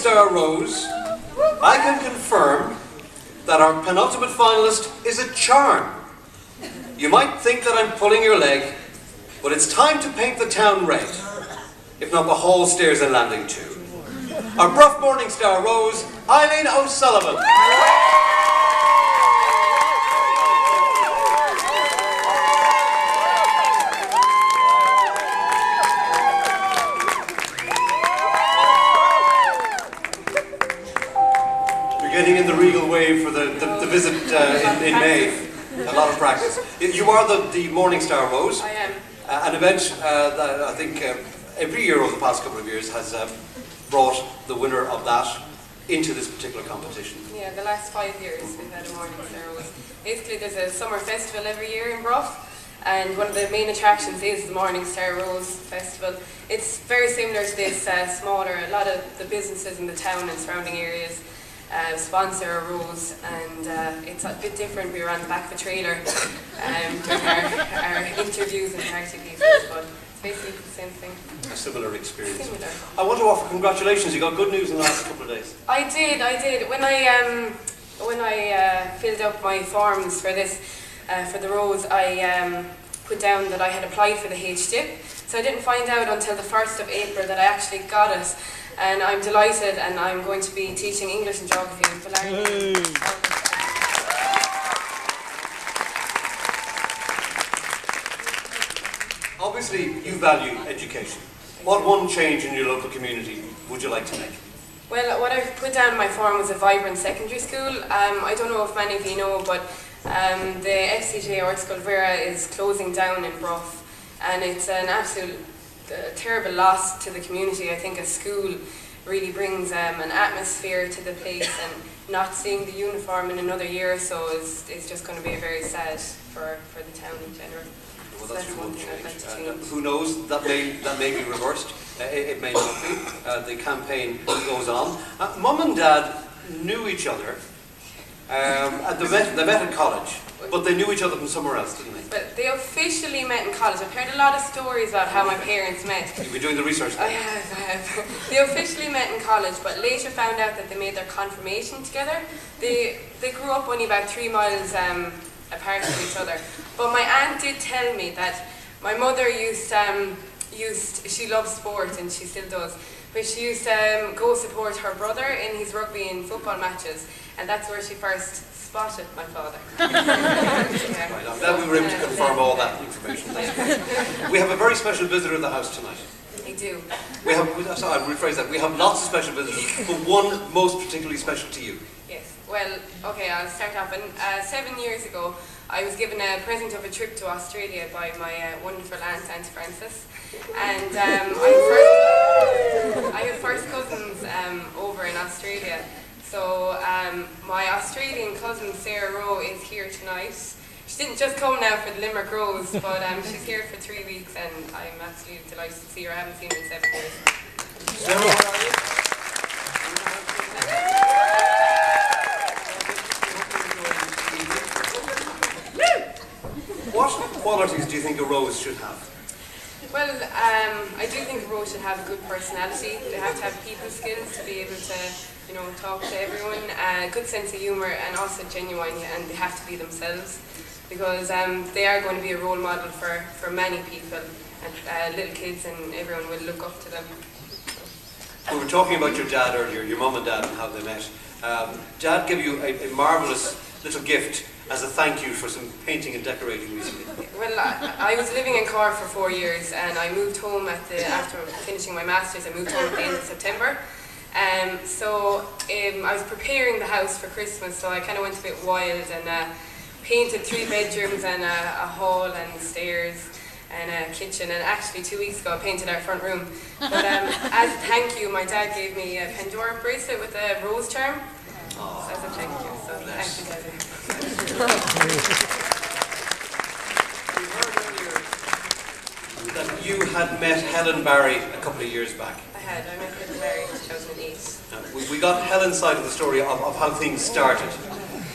Star Rose, I can confirm that our penultimate finalist is a charm. You might think that I'm pulling your leg, but it's time to paint the town red, if not the whole stairs and landing too. Our Bruff Morning Star Rose, Eibhlín O'Sullivan. You're getting in the regal wave for the visit in May. A lot of practice. You are the Morning Star Rose. I am. An event that I think every year over the past couple of years has brought the winner of that into this particular competition. Yeah, the last 5 years we've had a Morning Star Rose. Basically there's a summer festival every year in Bruff, and one of the main attractions is the Morning Star Rose Festival. It's very similar to this, smaller. A lot of the businesses in the town and surrounding areas sponsor a rose, and it's a bit different. We were on the back of a trailer doing our interviews and party pieces, but it's basically the same thing. A similar experience. Similar. I want to offer congratulations. You got good news in the last couple of days. I did. When I filled out my forms for this, for the rose, I put down that I had applied for the HDIP. So I didn't find out until the 1st of April that I actually got it. And I'm delighted, and I'm going to be teaching English and Geography in Eibhlín. Obviously, you value education. What one change in your local community would you like to make? Well, what I've put down in my form was a vibrant secondary school. I don't know if many of you know, but the FCJ Art School Vera is closing down in Bruff, and it's an absolute terrible loss to the community. I think a school really brings an atmosphere to the place, and not seeing the uniform in another year or so is just going to be very sad for the town in general. Well, so that's one thing I'd like to change. Who knows? That may be reversed. It may not be. The campaign goes on. Mum and Dad knew each other. They met in college, but they knew each other from somewhere else, didn't they? But they officially met in college. I've heard a lot of stories about how my parents met. You've been doing the research. I have. They officially met in college, but later found out that they made their confirmation together. They grew up only about 3 miles apart from each other. But my aunt did tell me that my mother she loves sport, and she still does, but she used to go support her brother in his rugby and football matches, and that's where she first spotted my father. Yeah. Right, now we were able to confirm all that information. We have a very special visitor in the house tonight. We do. Sorry, I'll rephrase that. We have lots of special visitors, but one most particularly special to you. Yes. Well, okay, I'll start off. 7 years ago, I was given a present of a trip to Australia by my wonderful aunt, Aunt Frances. And I have first cousins over in Australia. So my Australian cousin Sarah Rowe is here tonight. She didn't just come now for the Limerick Rose, but she's here for 3 weeks, and I'm absolutely delighted to see her. I haven't seen her in 7 years. Sarah, how are you? What qualities do you think a rose should have? Well, I do think a rose should have a good personality. They have to have people skills to be able to, talk to everyone. A good sense of humour, and also genuine, and they have to be themselves, because they are going to be a role model for many people, and little kids and everyone will look up to them. We were talking about your dad earlier, your mum and dad, and how they met. Dad gave you a marvellous little gift as a thank you for some painting and decorating recently. Well, I was living in Cork for 4 years, and I moved home after finishing my Masters. I moved home at the end of September. So I was preparing the house for Christmas, so I kind of went a bit wild and painted 3 bedrooms and a hall and stairs and a kitchen, and actually 2 weeks ago I painted our front room. But as a thank you, my dad gave me a Pandora bracelet with a rose charm. Oh, as a thank you, so thank you, Daddy. We heard earlier that you had met Helen Barry a couple of years back. I met Helen Barry in 2008. We got Helen's side of the story of how things started.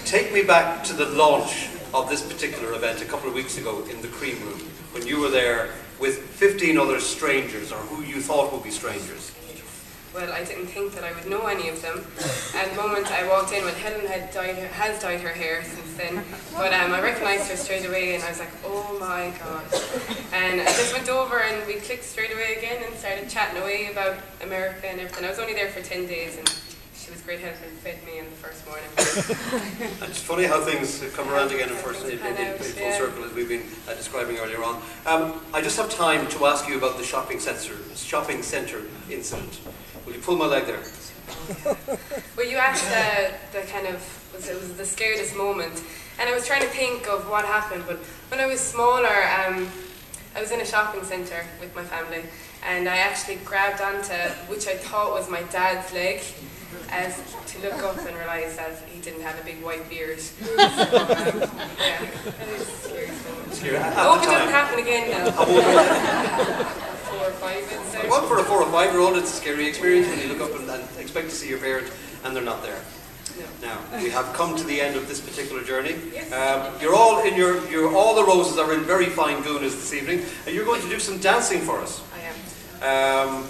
Take me back to the launch of this particular event a couple of weeks ago in the Cream Room, when you were there with 15 other strangers, or who you thought would be strangers. well, I didn't think that I would know any of them. And the moment I walked in, well, Helen has dyed her hair since then, but I recognised her straight away, and I was like, oh my god. And I just went over and we clicked straight away again and started chatting away about America and everything. I was only there for 10 days, and she was great help and fed me in the first morning. It's funny how things come around again in full circle, as we've been describing earlier on. I just have time to ask you about the shopping centre incident. Will you pull my leg there? Well, you asked the kind of, it was the scariest moment, and I was trying to think of what happened, but when I was smaller, I was in a shopping centre with my family, and I actually grabbed onto, which I thought was my dad's leg, as to look up and realise that he didn't have a big white beard. So, yeah, that is scary. I hope it doesn't happen again now. How old were you? 4 or 5, I'd say. Well, for a 4 or 5-year-old, it's a scary experience when you look up and expect to see your parent and they're not there. No. Now, we have come to the end of this particular journey. Yes. You're all in all the roses are in very fine gunas this evening, and you're going to do some dancing for us. I am.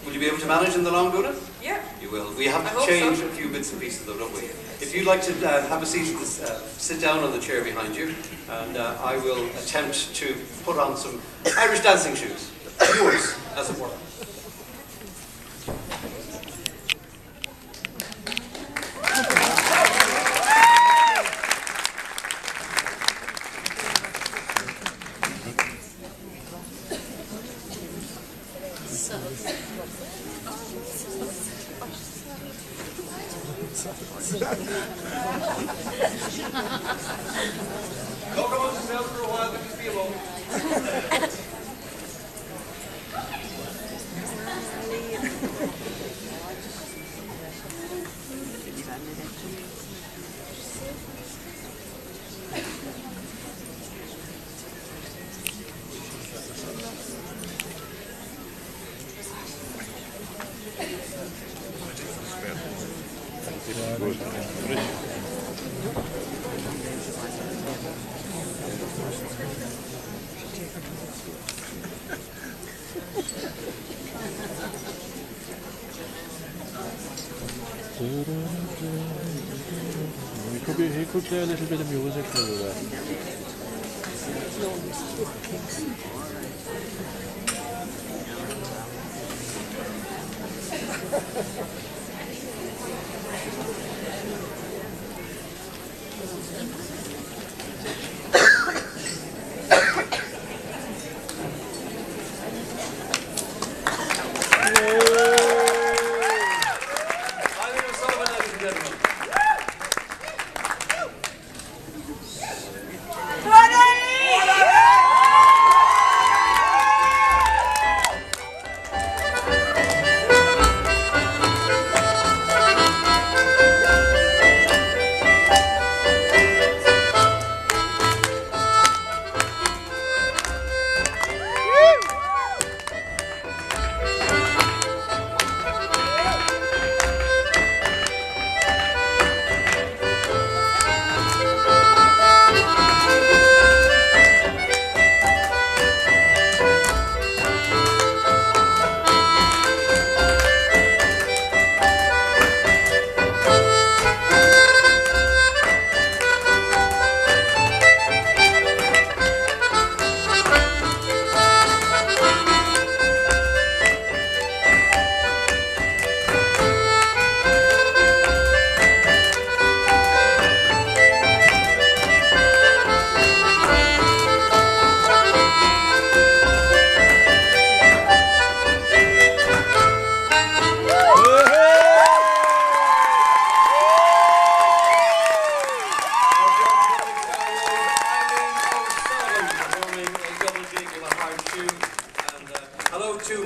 Will you be able to manage in the long guna? Yeah. You will. We have to change a few bits and pieces though, don't we? If you'd like to have a seat, sit down on the chair behind you, and I will attempt to put on some Irish dancing shoes. Yours, as it were. Talk amongst yourselves for a while, but just be a moment. He could play a little bit of music for that.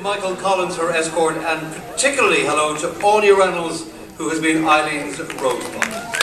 Michael Collins, her escort, and particularly hello to Anya Reynolds, who has been Eibhlín's rosebud.